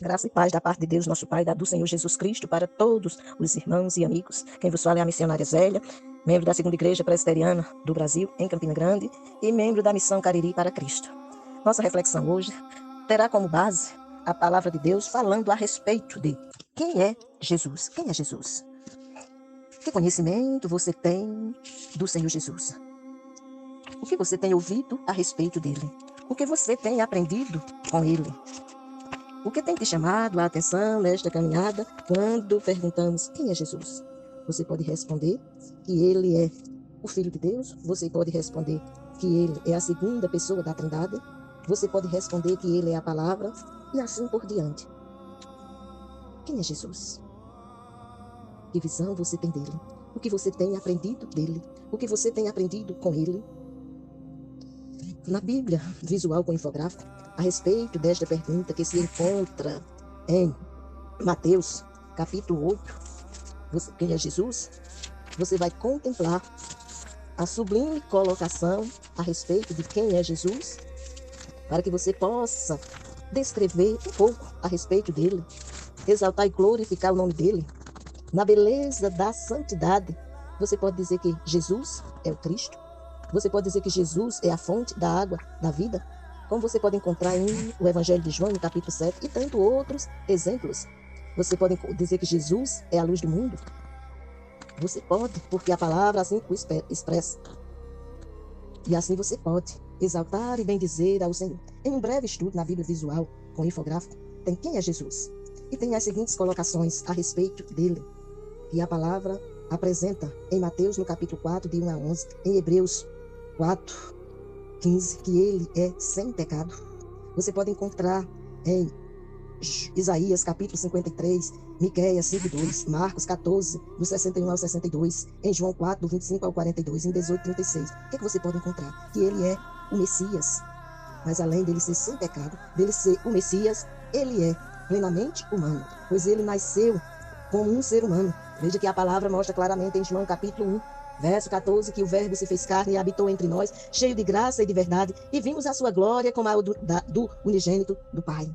Graça e paz da parte de Deus, nosso Pai, da do Senhor Jesus Cristo, para todos os irmãos e amigos. Quem vos fala é a missionária Zélia, membro da Segunda Igreja Presbiteriana do Brasil, em Campina Grande, e membro da Missão Cariri para Cristo. Nossa reflexão hoje terá como base a palavra de Deus falando a respeito de quem é Jesus. Quem é Jesus? Que conhecimento você tem do Senhor Jesus? O que você tem ouvido a respeito dele? O que você tem aprendido com ele? O que tem te chamado a atenção nesta caminhada quando perguntamos quem é Jesus? Você pode responder que ele é o Filho de Deus. Você pode responder que ele é a segunda pessoa da Trindade. Você pode responder que ele é a palavra e assim por diante. Quem é Jesus? Que visão você tem dele? O que você tem aprendido dele? O que você tem aprendido com ele? Na Bíblia visual com infográfico, a respeito desta pergunta que se encontra em Mateus, capítulo 8, quem é Jesus? Você vai contemplar a sublime colocação a respeito de quem é Jesus, para que você possa descrever um pouco a respeito dele, exaltar e glorificar o nome dele. Na beleza da santidade, você pode dizer que Jesus é o Cristo. Você pode dizer que Jesus é a fonte da água da vida, como você pode encontrar em o Evangelho de João, no capítulo 7, e tanto outros exemplos. Você pode dizer que Jesus é a luz do mundo. Você pode, porque a palavra assim o expressa. E assim você pode exaltar e bendizer ao Senhor. Em um breve estudo na Bíblia visual, com infográfico, tem quem é Jesus. E tem as seguintes colocações a respeito dele, que a palavra apresenta em Mateus, no capítulo 4, de 1 a 11, em Hebreus 4, 15, que ele é sem pecado. Você pode encontrar em Isaías, capítulo 53, Miqueias 5, 2, Marcos 14, do 61 ao 62, em João 4, do 25 ao 42, em 18, 36. O que é que você pode encontrar? Que ele é o Messias. Mas além dele ser sem pecado, dele ser o Messias, ele é plenamente humano, pois ele nasceu como um ser humano. Veja que a palavra mostra claramente em João capítulo 1, verso 14, que o Verbo se fez carne e habitou entre nós, cheio de graça e de verdade, e vimos a sua glória como a do unigênito do Pai.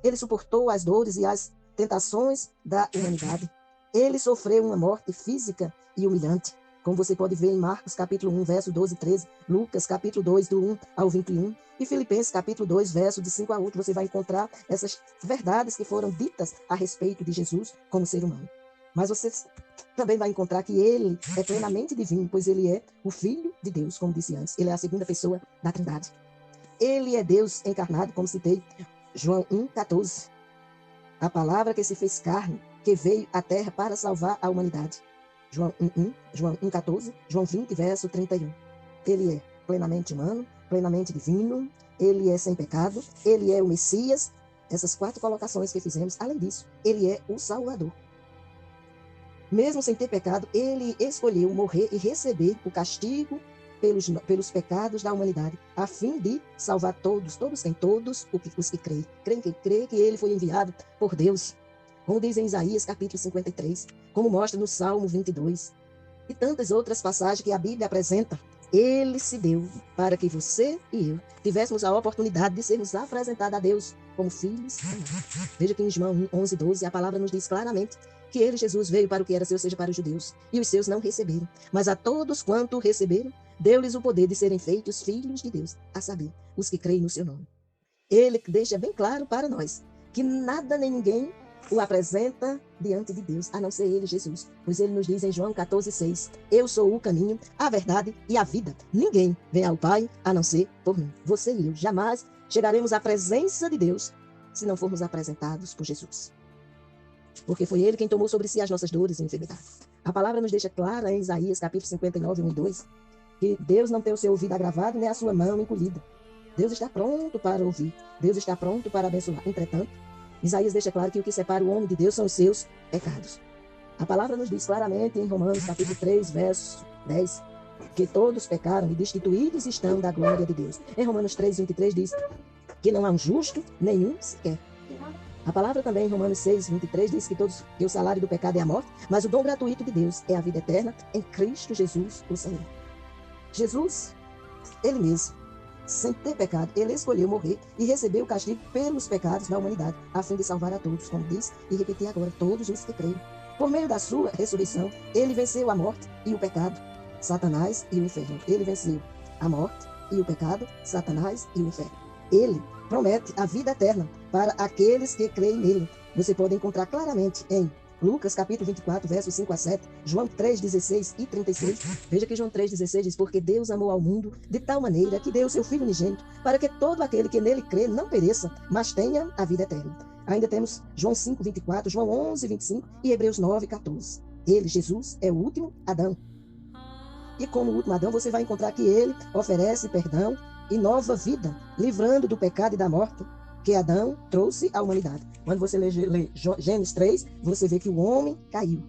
Ele suportou as dores e as tentações da humanidade. Ele sofreu uma morte física e humilhante, como você pode ver em Marcos capítulo 1, verso 12 e 13, Lucas capítulo 2, do 1 ao 21, e Filipenses capítulo 2, verso de 5 a 8, você vai encontrar essas verdades que foram ditas a respeito de Jesus como ser humano. Mas você também vai encontrar que ele é plenamente divino, pois ele é o Filho de Deus, como disse antes. Ele é a segunda pessoa da Trindade. Ele é Deus encarnado, como citei, João 1,14. A palavra que se fez carne, que veio à terra para salvar a humanidade. João 1,1, João 1,14, João 20, verso 31. Ele é plenamente humano, plenamente divino, ele é sem pecado, ele é o Messias. Essas 4 colocações que fizemos, além disso, ele é o Salvador. Mesmo sem ter pecado, ele escolheu morrer e receber o castigo pelos pecados da humanidade, a fim de salvar todos os que creem. Creem que ele foi enviado por Deus, como diz em Isaías capítulo 53, como mostra no Salmo 22, e tantas outras passagens que a Bíblia apresenta. Ele se deu para que você e eu tivéssemos a oportunidade de sermos apresentados a Deus como filhos. Veja que em João 11, 12, a palavra nos diz claramente que ele, Jesus, veio para o que era seu, seja para os judeus, e os seus não receberam. Mas a todos quanto receberam, deu-lhes o poder de serem feitos filhos de Deus, a saber, os que creem no seu nome. Ele deixa bem claro para nós que nada nem ninguém o apresenta diante de Deus, a não ser ele, Jesus. Pois ele nos diz em João 14, 6, eu sou o caminho, a verdade e a vida. Ninguém vem ao Pai a não ser por mim. Você e eu jamais chegaremos à presença de Deus se não formos apresentados por Jesus. Porque foi ele quem tomou sobre si as nossas dores e enfermidades. A palavra nos deixa clara em Isaías capítulo 59, 1 e 2, que Deus não tem o seu ouvido agravado, nem a sua mão encolhida. Deus está pronto para ouvir. Deus está pronto para abençoar. Entretanto, Isaías deixa claro que o que separa o homem de Deus são os seus pecados. A palavra nos diz claramente em Romanos capítulo 3, verso 10, que todos pecaram e destituídos estão da glória de Deus. Em Romanos 3, 23 diz que não há um justo, nenhum sequer. A palavra também em Romanos 6, 23 diz que o salário do pecado é a morte, mas o dom gratuito de Deus é a vida eterna em Cristo Jesus, o Senhor. Jesus, ele mesmo, sem ter pecado, ele escolheu morrer e recebeu o castigo pelos pecados da humanidade, a fim de salvar a todos, como diz, e repetir agora, todos os que creem. Por meio da sua ressurreição, ele venceu a morte e o pecado, Satanás e o inferno. Ele venceu a morte e o pecado, Satanás e o inferno. Ele promete a vida eterna para aqueles que creem nele. Você pode encontrar claramente em Lucas capítulo 24, versos 5 a 7, João 3, 16 e 36. Veja que João 3, 16 diz, porque Deus amou ao mundo de tal maneira que deu o seu Filho unigênito, para que todo aquele que nele crê não pereça, mas tenha a vida eterna. Ainda temos João 5, 24, João 11, 25 e Hebreus 9, 14. Ele, Jesus, é o último Adão. E como o último Adão, você vai encontrar que ele oferece perdão e nova vida, livrando do pecado e da morte que Adão trouxe à humanidade. Quando você lê Gênesis 3, você vê que o homem caiu.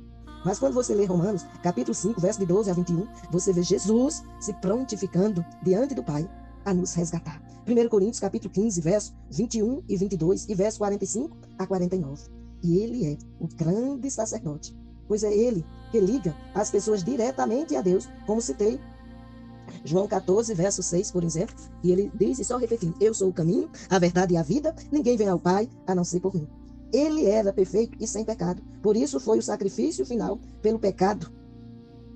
Mas quando você lê Romanos, capítulo 5, verso de 12 a 21, você vê Jesus se prontificando diante do Pai a nos resgatar. 1 Coríntios, capítulo 15, verso 21 e 22 e verso 45 a 49. E ele é o grande sacerdote, pois é ele que liga as pessoas diretamente a Deus, como citei João 14, verso 6, por exemplo, e ele diz, e só repetindo, eu sou o caminho, a verdade e a vida, ninguém vem ao Pai a não ser por mim. Ele era perfeito e sem pecado, por isso foi o sacrifício final pelo pecado.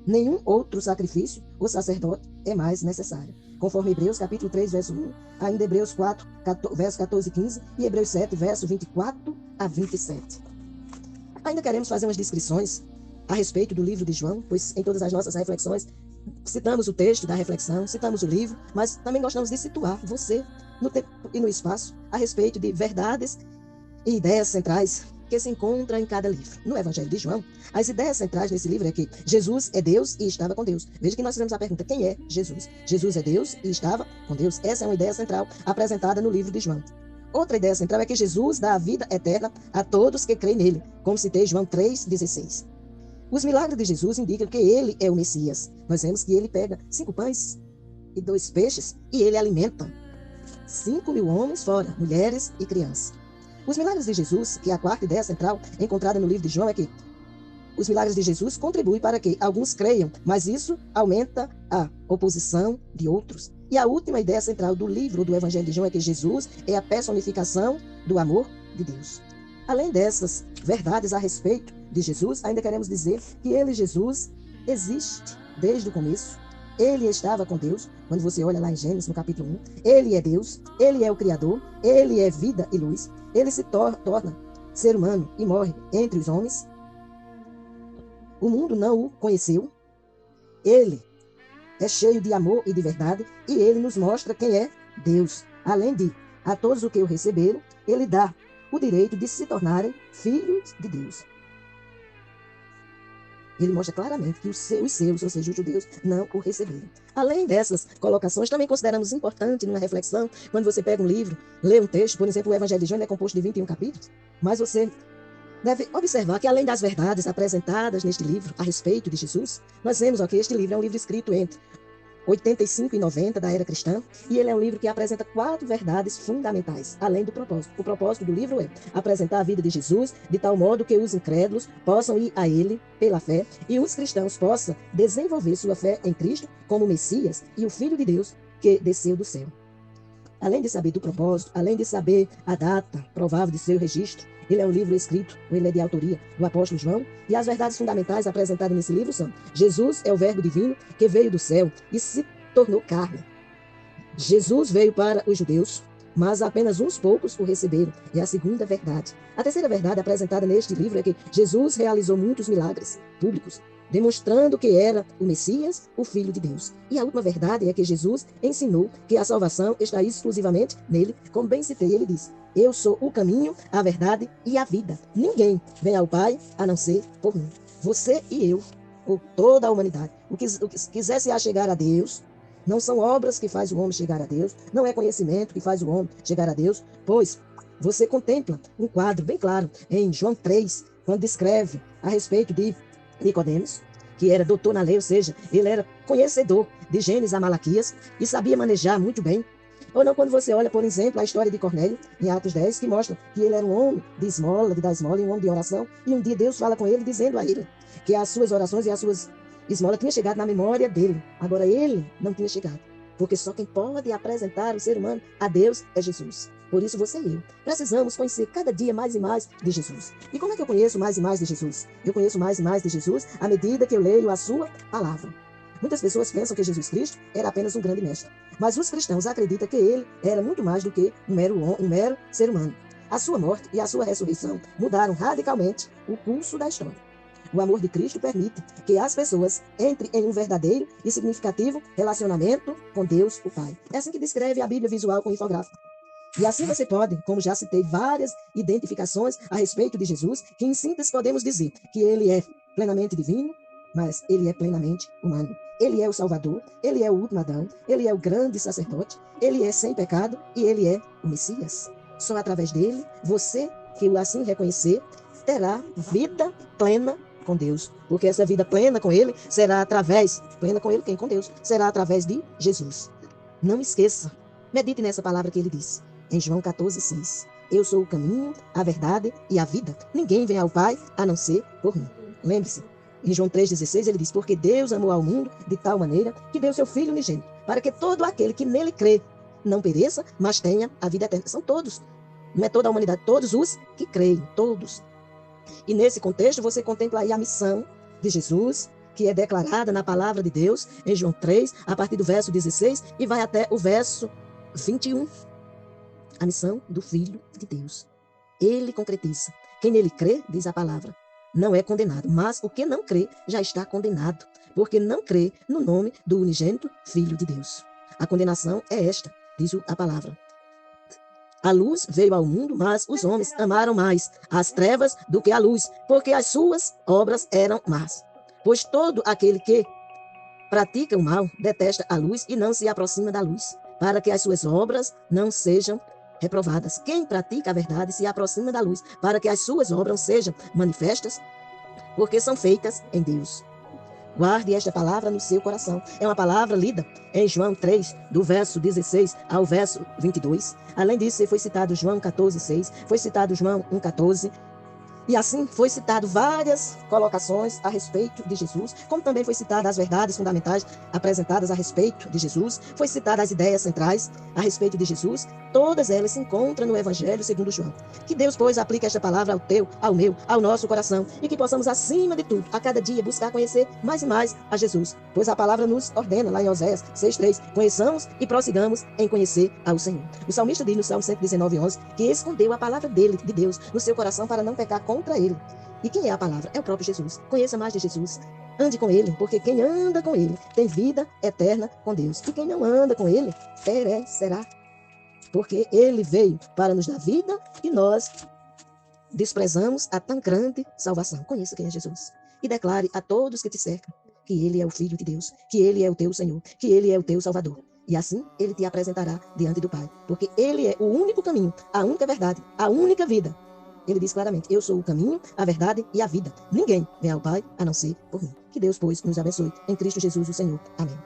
Nenhum outro sacrifício, o sacerdote, é mais necessário. Conforme Hebreus capítulo 3, verso 1, ainda Hebreus 4, verso 14 e 15, e Hebreus 7, verso 24 a 27. Ainda queremos fazer umas descrições a respeito do livro de João, pois em todas as nossas reflexões citamos o texto da reflexão, citamos o livro, mas também gostamos de situar você no tempo e no espaço a respeito de verdades e ideias centrais que se encontram em cada livro. No Evangelho de João, as ideias centrais nesse livro é que Jesus é Deus e estava com Deus. Veja que nós fizemos a pergunta, quem é Jesus? Jesus é Deus e estava com Deus. Essa é uma ideia central apresentada no livro de João. Outra ideia central é que Jesus dá a vida eterna a todos que creem nele, como citei João 3,16. Os milagres de Jesus indicam que ele é o Messias. Nós vemos que ele pega 5 pães e 2 peixes e ele alimenta 5.000 homens fora, mulheres e crianças. Os milagres de Jesus, que é a quarta ideia central encontrada no livro de João, é que os milagres de Jesus contribuem para que alguns creiam, mas isso aumenta a oposição de outros. E a última ideia central do livro do Evangelho de João é que Jesus é a personificação do amor de Deus. Além dessas verdades a respeito de Jesus, ainda queremos dizer que ele, Jesus, existe desde o começo. Ele estava com Deus. Quando você olha lá em Gênesis, no capítulo 1, ele é Deus, ele é o Criador, ele é vida e luz. Ele se torna ser humano e morre entre os homens. O mundo não o conheceu. Ele é cheio de amor e de verdade e ele nos mostra quem é Deus. Além de, a todos os que o receberam, ele dá o direito de se tornarem filhos de Deus. Ele mostra claramente que os seus, ou seja, os judeus, não o receberam. Além dessas colocações, também consideramos importante numa reflexão, quando você pega um livro, lê um texto, por exemplo, o Evangelho de João é composto de 21 capítulos, mas você deve observar que, além das verdades apresentadas neste livro a respeito de Jesus, nós vemos que este livro é um livro escrito entre 85 e 90 da era cristã, e ele é um livro que apresenta 4 verdades fundamentais, além do propósito. O propósito do livro é apresentar a vida de Jesus de tal modo que os incrédulos possam ir a ele pela fé e os cristãos possam desenvolver sua fé em Cristo como Messias e o Filho de Deus que desceu do céu. Além de saber do propósito, além de saber a data provável de seu registro, ele é um livro escrito, ele é de autoria do apóstolo João, e as verdades fundamentais apresentadas nesse livro são: Jesus é o verbo divino que veio do céu e se tornou carne. Jesus veio para os judeus, mas apenas uns poucos o receberam. É a segunda verdade. A terceira verdade apresentada neste livro é que Jesus realizou muitos milagres públicos, demonstrando que era o Messias, o Filho de Deus. E a última verdade é que Jesus ensinou que a salvação está exclusivamente nele. Como bem citei, ele disse: eu sou o caminho, a verdade e a vida. Ninguém vem ao Pai a não ser por mim. Você e eu, ou toda a humanidade, o que quiser se achegar a Deus, não são obras que faz o homem chegar a Deus, não é conhecimento que faz o homem chegar a Deus, pois você contempla um quadro bem claro em João 3, quando descreve a respeito de Nicodemos, que era doutor na lei, ou seja, ele era conhecedor de Gênesis a Malaquias e sabia manejar muito bem. Ou não, quando você olha, por exemplo, a história de Cornélio, em Atos 10, que mostra que ele era um homem de esmola, de dar esmola, e um homem de oração, e um dia Deus fala com ele, dizendo a ele que as suas orações e as suas esmolas tinham chegado na memória dele. Agora ele não tinha chegado. porque só quem pode apresentar o ser humano a Deus é Jesus. Por isso você e eu precisamos conhecer cada dia mais e mais de Jesus. E como é que eu conheço mais e mais de Jesus? Eu conheço mais e mais de Jesus à medida que eu leio a sua palavra. Muitas pessoas pensam que Jesus Cristo era apenas um grande mestre, mas os cristãos acreditam que ele era muito mais do que um mero ser humano. A sua morte e a sua ressurreição mudaram radicalmente o curso da história. O amor de Cristo permite que as pessoas entrem em um verdadeiro e significativo relacionamento com Deus, o Pai. É assim que descreve a Bíblia visual com infográfico. E assim você pode, como já citei, várias identificações a respeito de Jesus, que em síntese podemos dizer que ele é plenamente divino, mas ele é plenamente humano. Ele é o Salvador, ele é o último Adão, ele é o grande sacerdote, ele é sem pecado e ele é o Messias. Só através dele, você que o assim reconhecer, terá vida plena com Deus. Porque essa vida plena com ele será através, plena com ele quem? Com Deus, será através de Jesus. Não esqueça, medite nessa palavra que ele disse, em João 14,6. Eu sou o caminho, a verdade e a vida. Ninguém vem ao Pai a não ser por mim. Lembre-se, em João 3,16 ele diz, porque Deus amou ao mundo de tal maneira que deu seu Filho unigênito, para que todo aquele que nele crê não pereça, mas tenha a vida eterna. São todos, não é toda a humanidade, todos os que creem, todos. E nesse contexto você contempla aí a missão de Jesus, que é declarada na palavra de Deus, em João 3, a partir do verso 16, e vai até o verso 21. A missão do Filho de Deus. Ele concretiza. Quem nele crê, diz a palavra, não é condenado, mas o que não crê já está condenado, porque não crê no nome do unigênito Filho de Deus. A condenação é esta, diz a palavra. A luz veio ao mundo, mas os homens amaram mais as trevas do que a luz, porque as suas obras eram más. Pois todo aquele que pratica o mal detesta a luz e não se aproxima da luz, para que as suas obras não sejam reprovadas. Quem pratica a verdade se aproxima da luz, para que as suas obras sejam manifestas, porque são feitas em Deus. Guarde esta palavra no seu coração. É uma palavra lida em João 3, do verso 16 ao verso 22. Além disso, foi citado João 14,6, foi citado João 1,14. E assim foi citado várias colocações a respeito de Jesus, como também foi citada as verdades fundamentais apresentadas a respeito de Jesus, foi citada as ideias centrais a respeito de Jesus, todas elas se encontram no Evangelho segundo João. Que Deus, pois, aplique esta palavra ao teu, ao meu, ao nosso coração, e que possamos, acima de tudo, a cada dia, buscar conhecer mais e mais a Jesus, pois a palavra nos ordena, lá em Oséias 6,3, conheçamos e prossigamos em conhecer ao Senhor. O salmista diz no Salmo 119,11, que escondeu a palavra dele, de Deus, no seu coração para não pecar contra ele. E quem é a palavra? É o próprio Jesus. Conheça mais de Jesus. Ande com ele, porque quem anda com ele tem vida eterna com Deus. E quem não anda com ele, perecerá. Porque ele veio para nos dar vida e nós desprezamos a tão grande salvação. Conheça quem é Jesus. E declare a todos que te cercam que ele é o Filho de Deus, que ele é o teu Senhor, que ele é o teu Salvador. E assim ele te apresentará diante do Pai. Porque ele é o único caminho, a única verdade, a única vida. Ele diz claramente, eu sou o caminho, a verdade e a vida. Ninguém vem ao Pai a não ser por mim. Que Deus, pois, nos abençoe. Em Cristo Jesus, o Senhor. Amém.